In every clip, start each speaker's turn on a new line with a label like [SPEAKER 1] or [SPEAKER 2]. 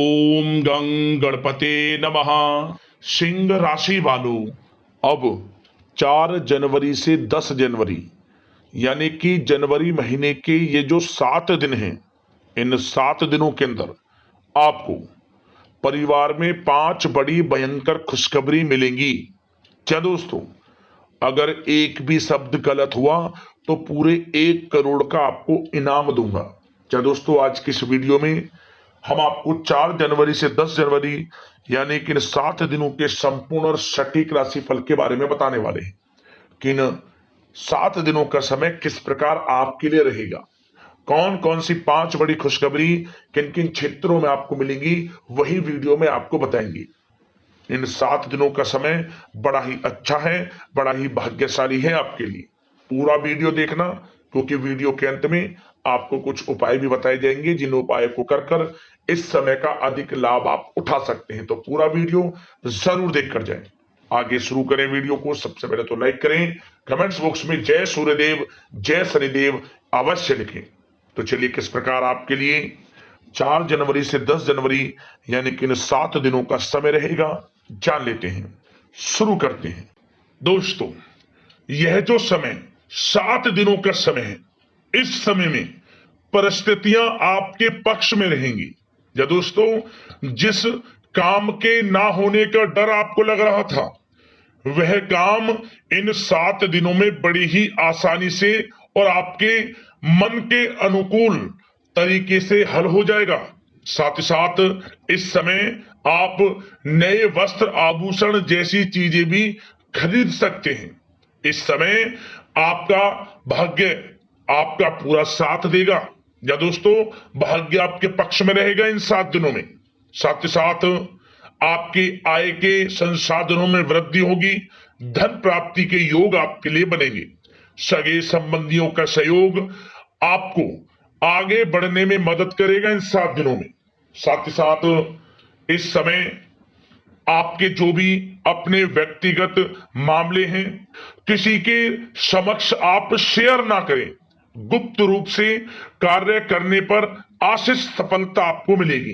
[SPEAKER 1] ओम गं गणपते नमः। सिंह राशि वालों, अब 4 जनवरी से 10 जनवरी यानी कि जनवरी महीने के ये जो 7 दिन हैं, इन 7 दिनों के अंदर आपको परिवार में 5 बड़ी भयंकर खुशखबरी मिलेंगी। क्या दोस्तों, अगर एक भी शब्द गलत हुआ तो पूरे 1 करोड़ का आपको इनाम दूंगा। क्या दोस्तों, आज की इस वीडियो में हम आपको 4 जनवरी से 10 जनवरी यानी कि इन 7 दिनों के संपूर्ण और सटीक राशिफल के बारे में बताने वाले हैं कि इन 7 दिनों का समय किस प्रकार आपके लिए रहेगा, कौन कौन सी 5 बड़ी खुशखबरी किन किन क्षेत्रों में आपको मिलेंगी, वही वीडियो में आपको बताएंगे। इन 7 दिनों का समय बड़ा ही अच्छा है, बड़ा ही भाग्यशाली है आपके लिए। पूरा वीडियो देखना, क्योंकि वीडियो के अंत में आपको कुछ उपाय भी बताए जाएंगे जिन उपाय को कर कर इस समय का अधिक लाभ आप उठा सकते हैं। तो पूरा वीडियो जरूर देख कर जाएं। आगे शुरू करें वीडियो को। सबसे पहले तो लाइक करें, कमेंट्स बॉक्स में जय सूर्यदेव जय शनिदेव अवश्य लिखें। तो चलिए, किस प्रकार आपके लिए 4 जनवरी से 10 जनवरी यानी कि इन 7 दिनों का समय रहेगा, जान लेते हैं। शुरू करते हैं। दोस्तों, यह जो समय 7 दिनों का समय है, इस समय में परिस्थितियां आपके पक्ष में रहेंगी। या दोस्तों, जिस काम के ना होने का डर आपको लग रहा था, वह काम इन 7 दिनों में बड़ी ही आसानी से और आपके मन के अनुकूल तरीके से हल हो जाएगा। साथ ही साथ इस समय आप नए वस्त्र आभूषण जैसी चीजें भी खरीद सकते हैं। इस समय आपका भाग्य आपका पूरा साथ देगा। या दोस्तों, भाग्य आपके पक्ष में रहेगा इन 7 दिनों में। साथ ही साथ आपकी आय के संसाधनों में वृद्धि होगी। धन प्राप्ति के योग आपके लिए बनेंगे। सगे संबंधियों का सहयोग आपको आगे बढ़ने में मदद करेगा इन 7 दिनों में। साथ ही साथ इस समय आपके जो भी अपने व्यक्तिगत मामले हैं, किसी के समक्ष आप शेयर ना करें। गुप्त रूप से कार्य करने पर आशीष सफलता आपको मिलेगी।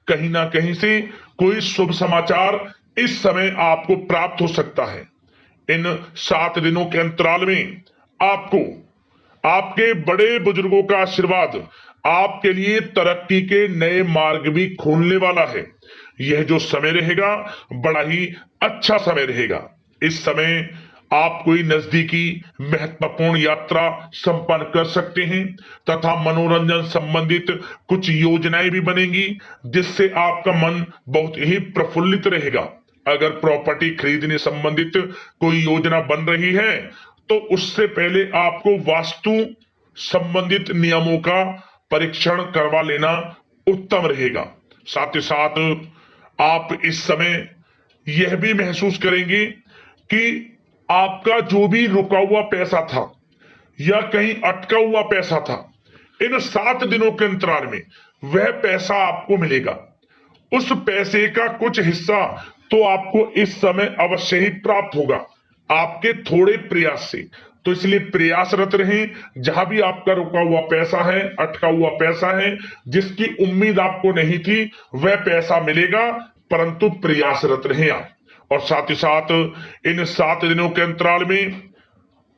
[SPEAKER 1] कहीं ना कहीं से कोई शुभ समाचार इस समय आपको प्राप्त हो सकता है। इन 7 दिनों के अंतराल में आपको आपके बड़े बुजुर्गों का आशीर्वाद आपके लिए तरक्की के नए मार्ग भी खोलने वाला है। यह जो समय रहेगा, बड़ा ही अच्छा समय रहेगा। इस समय आप कोई नजदीकी महत्वपूर्ण यात्रा संपन्न कर सकते हैं तथा मनोरंजन संबंधित कुछ योजनाएं भी बनेंगी, जिससे आपका मन बहुत ही प्रफुल्लित रहेगा। अगर प्रॉपर्टी खरीदने संबंधित कोई योजना बन रही है, तो उससे पहले आपको वास्तु संबंधित नियमों का परीक्षण करवा लेना उत्तम रहेगा। साथ ही साथ आप इस समय यह भी महसूस करेंगे कि आपका जो भी रुका हुआ पैसा था या कहीं अटका हुआ पैसा था, इन 7 दिनों के अंतराल में वह पैसा आपको मिलेगा। उस पैसे का कुछ हिस्सा तो आपको इस समय अवश्य ही प्राप्त होगा, आपके थोड़े प्रयास से। तो इसलिए प्रयासरत रहें। जहां भी आपका रुका हुआ पैसा है, अटका हुआ पैसा है, जिसकी उम्मीद आपको नहीं थी, वह पैसा मिलेगा, परंतु प्रयासरत रहें आप। और साथ ही साथ इन 7 दिनों के अंतराल में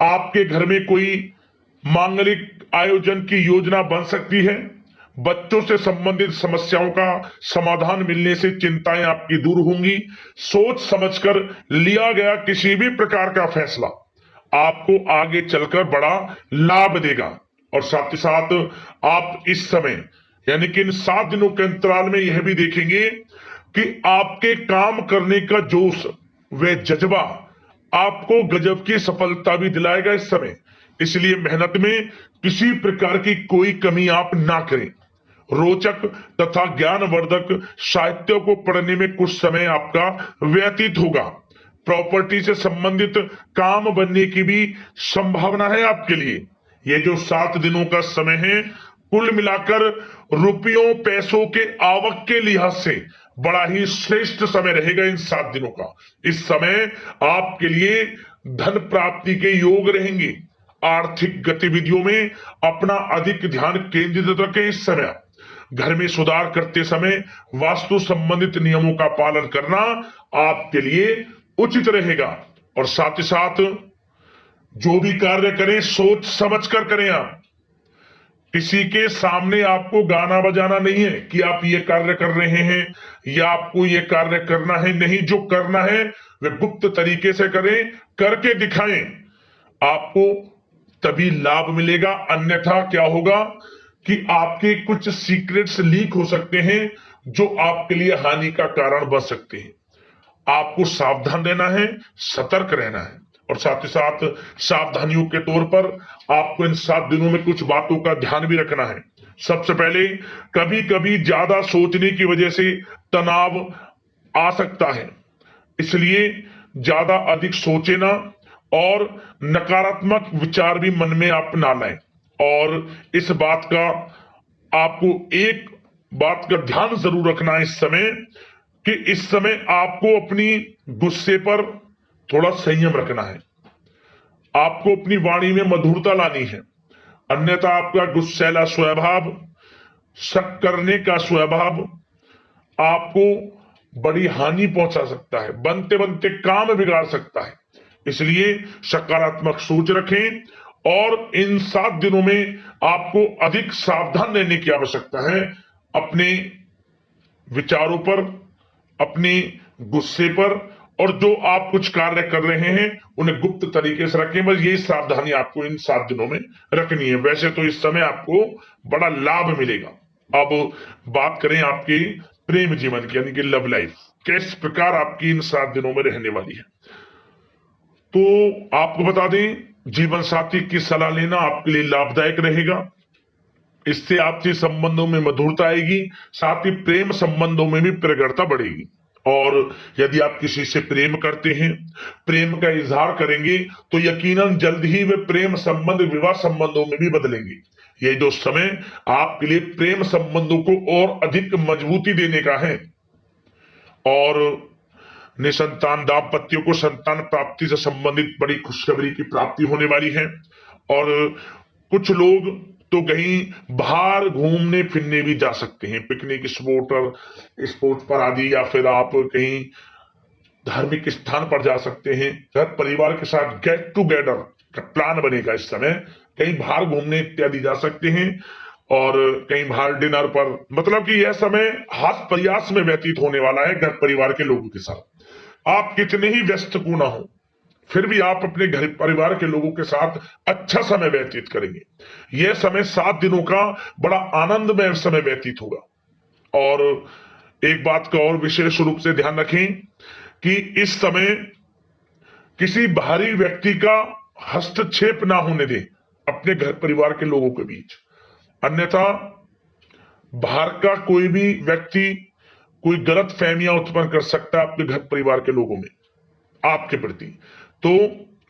[SPEAKER 1] आपके घर में कोई मांगलिक आयोजन की योजना बन सकती है। बच्चों से संबंधित समस्याओं का समाधान मिलने से चिंताएं आपकी दूर होंगी। सोच समझकर लिया गया किसी भी प्रकार का फैसला आपको आगे चलकर बड़ा लाभ देगा। और साथ ही साथ आप इस समय यानी कि इन 7 दिनों के अंतराल में यह भी देखेंगे कि आपके काम करने का जोश व जज्बा आपको गजब की सफलता भी दिलाएगा इस समय। इसलिए मेहनत में किसी प्रकार की कोई कमी आप ना करें। रोचक तथा ज्ञानवर्धक साहित्य को पढ़ने में कुछ समय आपका व्यतीत होगा। प्रॉपर्टी से संबंधित काम बनने की भी संभावना है आपके लिए। ये जो 7 दिनों का समय है, कुल मिलाकर रुपयों पैसों के आवक के लिहाज से बड़ा ही श्रेष्ठ समय रहेगा इन 7 दिनों का। इस समय आपके लिए धन प्राप्ति के योग रहेंगे। आर्थिक गतिविधियों में अपना अधिक ध्यान केंद्रित रखें इस समय। घर में सुधार करते समय वास्तु संबंधित नियमों का पालन करना आपके लिए उचित रहेगा। और साथ ही साथ जो भी कार्य करें सोच समझ कर करें। आप किसी के सामने आपको गाना बजाना नहीं है कि आप ये कार्य कर रहे हैं या आपको ये कार्य करना है, नहीं, जो करना है वह गुप्त तरीके से करें, करके दिखाएं, आपको तभी लाभ मिलेगा। अन्यथा क्या होगा कि आपके कुछ सीक्रेट्स लीक हो सकते हैं जो आपके लिए हानि का कारण बन सकते हैं। आपको सावधान रहना है, सतर्क रहना है। और साथ ही साथ सावधानियों के तौर पर आपको इन 7 दिनों में कुछ बातों का ध्यान भी रखना है। सबसे पहले, कभी कभी ज्यादा सोचने की वजह से तनाव आ सकता है, इसलिए ज्यादा अधिक सोचे ना और नकारात्मक विचार भी मन में आप ना लाएं। और इस बात का आपको एक बात का ध्यान जरूर रखना है इस समय, कि इस समय आपको अपनी गुस्से पर थोड़ा संयम रखना है। आपको अपनी वाणी में मधुरता लानी है, अन्यथा आपका गुस्सैला स्वभाव, शक करने का स्वभाव आपको बड़ी हानि पहुंचा सकता है, बनते बनते काम बिगाड़ सकता है। इसलिए सकारात्मक सोच रखें और इन 7 दिनों में आपको अधिक सावधान रहने की आवश्यकता है। अपने विचारों पर, अपने गुस्से पर, और जो आप कुछ कार्य कर रहे हैं उन्हें गुप्त तरीके से रखें। बस यही सावधानी आपको इन 7 दिनों में रखनी है। वैसे तो इस समय आपको बड़ा लाभ मिलेगा। अब बात करें आपके प्रेम जीवन की, यानी कि लव लाइफ किस प्रकार आपकी इन 7 दिनों में रहने वाली है। तो आपको बता दें, जीवन साथी की सलाह लेना आपके लिए लाभदायक रहेगा। इससे आपसी संबंधों में मधुरता आएगी, साथ ही प्रेम संबंधों में भी प्रगाढ़ता बढ़ेगी। और यदि आप किसी से प्रेम करते हैं, प्रेम का इजहार करेंगे, तो यकीनन जल्द ही वे प्रेम संबंध विवाह संबंधों में भी बदलेंगे। ये जो समय आपके लिए प्रेम संबंधों को और अधिक मजबूती देने का है। और निसंतान दाम्पत्यों को संतान प्राप्ति से संबंधित बड़ी खुशखबरी की प्राप्ति होने वाली है। और कुछ लोग तो कहीं बाहर घूमने फिरने भी जा सकते हैं, पिकनिक स्पॉट पर आदि, या फिर आप कहीं धार्मिक स्थान पर जा सकते हैं। घर परिवार के साथ गेट टुगेदर का प्लान बनेगा। इस समय कहीं बाहर घूमने इत्यादि जा सकते हैं और कहीं बाहर डिनर पर, मतलब कि यह समय हास प्रयास में व्यतीत होने वाला है घर परिवार के लोगों के साथ। आप कितने ही व्यस्त क्यों ना हो, फिर भी आप अपने घर परिवार के लोगों के साथ अच्छा समय व्यतीत करेंगे। यह समय 7 दिनों का बड़ा आनंदमय समय व्यतीत होगा। और एक बात का और विशेष रूप से ध्यान रखें कि इस समय किसी बाहरी व्यक्ति का हस्तक्षेप ना होने दें अपने घर परिवार के लोगों के बीच। अन्यथा बाहर का कोई भी व्यक्ति कोई गलत फहमियां उत्पन्न कर सकता है आपके घर परिवार के लोगों में आपके प्रति। तो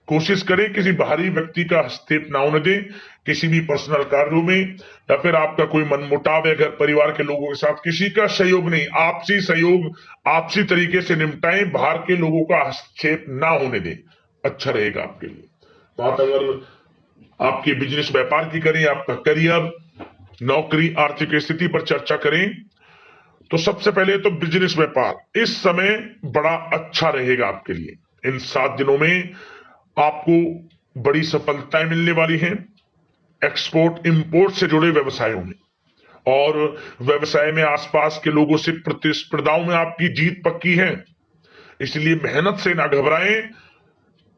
[SPEAKER 1] कोशिश करें किसी बाहरी व्यक्ति का हस्तक्षेप ना होने दें किसी भी पर्सनल कार्यों में, या फिर आपका कोई मनमुटाव है घर परिवार के लोगों के साथ, किसी का सहयोग नहीं, आपसी सहयोग आपसी तरीके से निपटाएं, बाहर के लोगों का हस्तक्षेप ना होने दें, अच्छा रहेगा आपके लिए। बात अगर आपके बिजनेस व्यापार की करें, आपका करियर, नौकरी, आर्थिक स्थिति पर चर्चा करें, तो सबसे पहले तो बिजनेस व्यापार इस समय बड़ा अच्छा रहेगा आपके लिए। इन 7 दिनों में आपको बड़ी सफलताएं मिलने वाली हैं एक्सपोर्ट इंपोर्ट से जुड़े व्यवसायों में, और व्यवसाय में आसपास के लोगों से प्रतिस्पर्धाओं में आपकी जीत पक्की है। इसलिए मेहनत से ना घबराएं।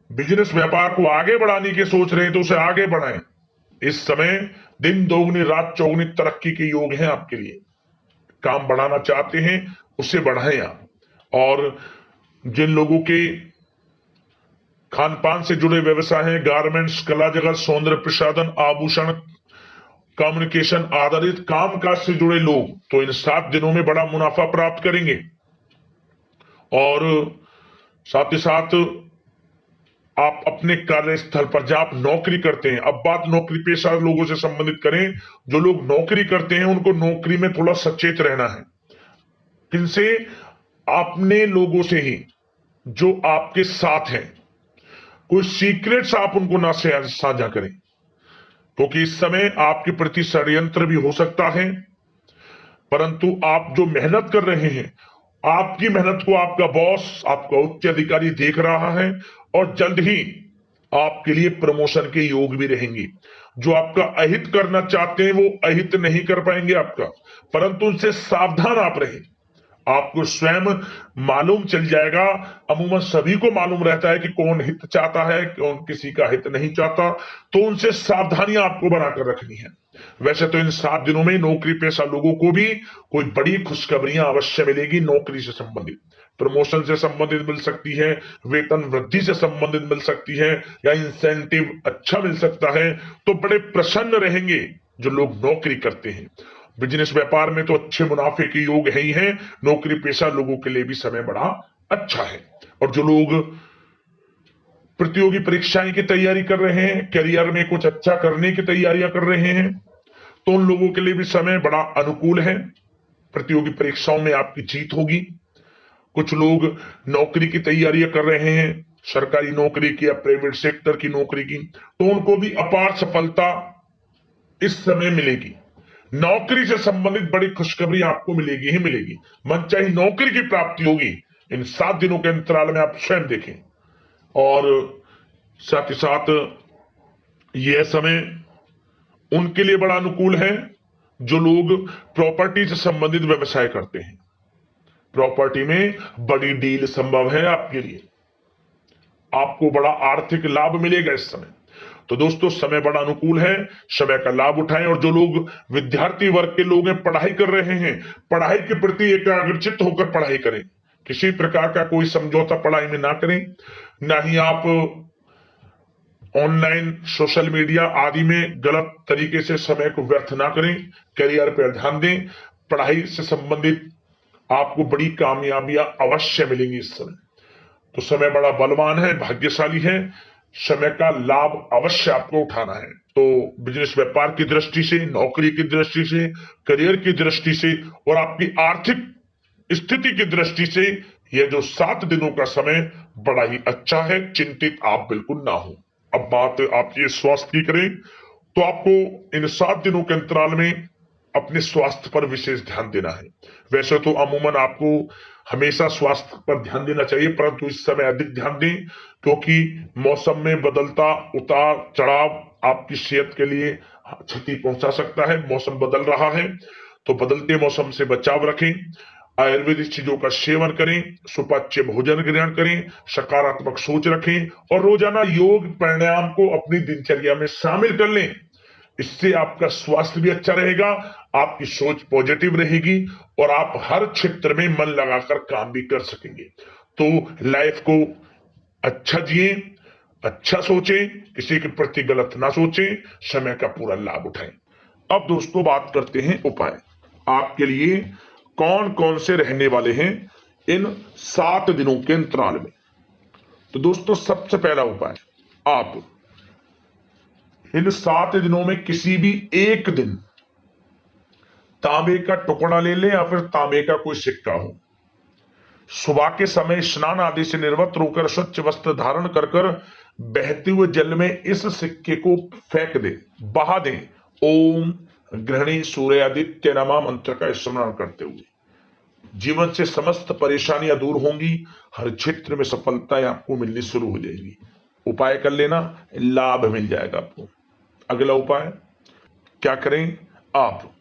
[SPEAKER 1] बिजनेस व्यापार को आगे बढ़ाने की सोच रहे हैं तो उसे आगे बढ़ाएं। इस समय दिन दोगुनी रात चौगुनी तरक्की के योग हैं आपके लिए। काम बढ़ाना चाहते हैं उसे बढ़ाएं आप। और जिन लोगों के खान पान से जुड़े व्यवसाय हैं, गारमेंट्स, कला जगत, सौंदर्य प्रसाधन, आभूषण, कम्युनिकेशन आधारित कामकाज से जुड़े लोग तो इन 7 दिनों में बड़ा मुनाफा प्राप्त करेंगे। और साथ ही साथ आप अपने कार्यस्थल पर जहां आप नौकरी करते हैं, अब बात नौकरी पेशा लोगों से संबंधित करें, जो लोग नौकरी करते हैं उनको नौकरी में थोड़ा सचेत रहना है। किनसे? अपने लोगों से ही जो आपके साथ हैं। कोई सीक्रेट्स आप उनको ना साझा करें, क्योंकि इस समय आपके प्रति षड्यंत्र भी हो सकता है। परंतु आप जो मेहनत कर रहे हैं, आपकी मेहनत को आपका बॉस, आपका उच्च अधिकारी देख रहा है और जल्द ही आपके लिए प्रमोशन के योग भी रहेंगे। जो आपका अहित करना चाहते हैं वो अहित नहीं कर पाएंगे आपका, परंतु उनसे सावधान आप रहें। आपको स्वयं मालूम चल जाएगा। अमूमन सभी को मालूम रहता है कि कौन हित चाहता है, कौन किसी का हित नहीं चाहता, तो उनसे सावधानियां आपको बनाकर रखनी है। वैसे तो इन 7 दिनों में नौकरी पेशा लोगों को भी कोई बड़ी खुशखबरियां अवश्य मिलेगी। नौकरी से संबंधित, प्रमोशन से संबंधित मिल सकती है, वेतन वृद्धि से संबंधित मिल सकती है, या इंसेंटिव अच्छा मिल सकता है। तो बड़े प्रसन्न रहेंगे जो लोग नौकरी करते हैं। बिजनेस व्यापार में तो अच्छे मुनाफे के योग है ही है। नौकरी पेशा लोगों के लिए भी समय बड़ा अच्छा है। और जो लोग प्रतियोगी परीक्षाएं की तैयारी कर रहे हैं, करियर में कुछ अच्छा करने की तैयारियां कर रहे हैं, तो उन लोगों के लिए भी समय बड़ा अनुकूल है। प्रतियोगी परीक्षाओं में आपकी जीत होगी। कुछ लोग नौकरी की तैयारियां कर रहे हैं, सरकारी नौकरी की या प्राइवेट सेक्टर की नौकरी की, तो उनको भी अपार सफलता इस समय मिलेगी। नौकरी से संबंधित बड़ी खुशखबरी आपको मिलेगी ही मिलेगी। मनचाही नौकरी की प्राप्ति होगी। इन 7 दिनों के अंतराल में आप स्वयं देखें। और साथ ही साथ यह समय उनके लिए बड़ा अनुकूल है जो लोग प्रॉपर्टी से संबंधित व्यवसाय करते हैं। प्रॉपर्टी में बड़ी डील संभव है आपके लिए। आपको बड़ा आर्थिक लाभ मिलेगा इस समय। तो दोस्तों, समय बड़ा अनुकूल है, समय का लाभ उठाएं। और जो लोग विद्यार्थी वर्ग के लोग हैं, पढ़ाई कर रहे हैं, पढ़ाई के प्रति एकाग्रचित्त होकर पढ़ाई करें। किसी प्रकार का कोई समझौता पढ़ाई में ना करें। ना ही आप ऑनलाइन सोशल मीडिया आदि में गलत तरीके से समय को व्यर्थ ना करें। करियर पर ध्यान दें। पढ़ाई से संबंधित आपको बड़ी कामयाबियां अवश्य मिलेंगी इस समय। तो समय बड़ा बलवान है, भाग्यशाली है। समय का लाभ अवश्य आपको उठाना है। तो बिजनेस व्यापार की दृष्टि से, नौकरी की दृष्टि से, करियर की दृष्टि से और आपकी आर्थिक स्थिति की दृष्टि से यह जो 7 दिनों का समय बड़ा ही अच्छा है। चिंतित आप बिल्कुल ना हो। अब बात आप ये स्वास्थ्य की करें तो आपको इन 7 दिनों के अंतराल में अपने स्वास्थ्य पर विशेष ध्यान देना है। वैसे तो अमूमन आपको हमेशा स्वास्थ्य पर ध्यान देना चाहिए, परंतु इस समय अधिक ध्यान दें, क्योंकि मौसम में बदलता उतार चढ़ाव आपकी सेहत के लिए क्षति पहुंचा सकता है। मौसम बदल रहा है, तो बदलते मौसम से बचाव रखें। आयुर्वेदिक चीजों का सेवन करें, सुपाच्य भोजन ग्रहण करें, सकारात्मक सोच रखें और रोजाना योग प्राणायाम को अपनी दिनचर्या में शामिल कर लें। इससे आपका स्वास्थ्य भी अच्छा रहेगा, आपकी सोच पॉजिटिव रहेगी और आप हर क्षेत्र में मन लगाकर काम भी कर सकेंगे। तो लाइफ को अच्छा जिए, अच्छा सोचें, किसी के प्रति गलत ना सोचें, समय का पूरा लाभ उठाएं। अब दोस्तों बात करते हैं उपाय। आपके लिए कौन कौन से रहने वाले हैं इन 7 दिनों के अंतराल में। तो दोस्तों, सबसे पहला उपाय, आप इन 7 दिनों में किसी भी एक दिन तांबे का टुकड़ा ले लें या फिर तांबे का कोई सिक्का हो। सुबह के समय स्नान आदि से निवृत्त होकर स्वच्छ वस्त्र धारण कर कर बहते हुए जल में इस सिक्के को फेंक दें, बहा दें। ओम गृहिणी सूर्यादित्य नमः मंत्र का स्मरण करते हुए जीवन से समस्त परेशानियां दूर होंगी। हर क्षेत्र में सफलताएं आपको मिलनी शुरू हो जाएगी। उपाय कर लेना, लाभ मिल जाएगा आपको। अगला उपाय क्या करें, आप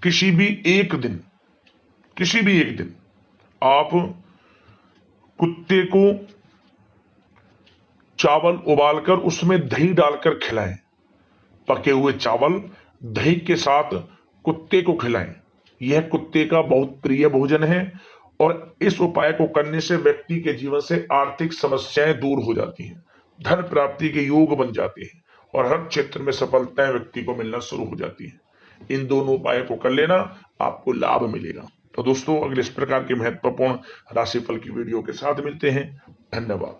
[SPEAKER 1] किसी भी एक दिन आप कुत्ते को चावल उबालकर उसमें दही डालकर खिलाएं। पके हुए चावल दही के साथ कुत्ते को खिलाएं। यह कुत्ते का बहुत प्रिय भोजन है और इस उपाय को करने से व्यक्ति के जीवन से आर्थिक समस्याएं दूर हो जाती हैं, धन प्राप्ति के योग बन जाते हैं और हर क्षेत्र में सफलताएं व्यक्ति को मिलना शुरू हो जाती हैं। इन दोनों उपायों को कर लेना, आपको लाभ मिलेगा। तो दोस्तों, अगले इस प्रकार के महत्वपूर्ण राशिफल की वीडियो के साथ मिलते हैं। धन्यवाद।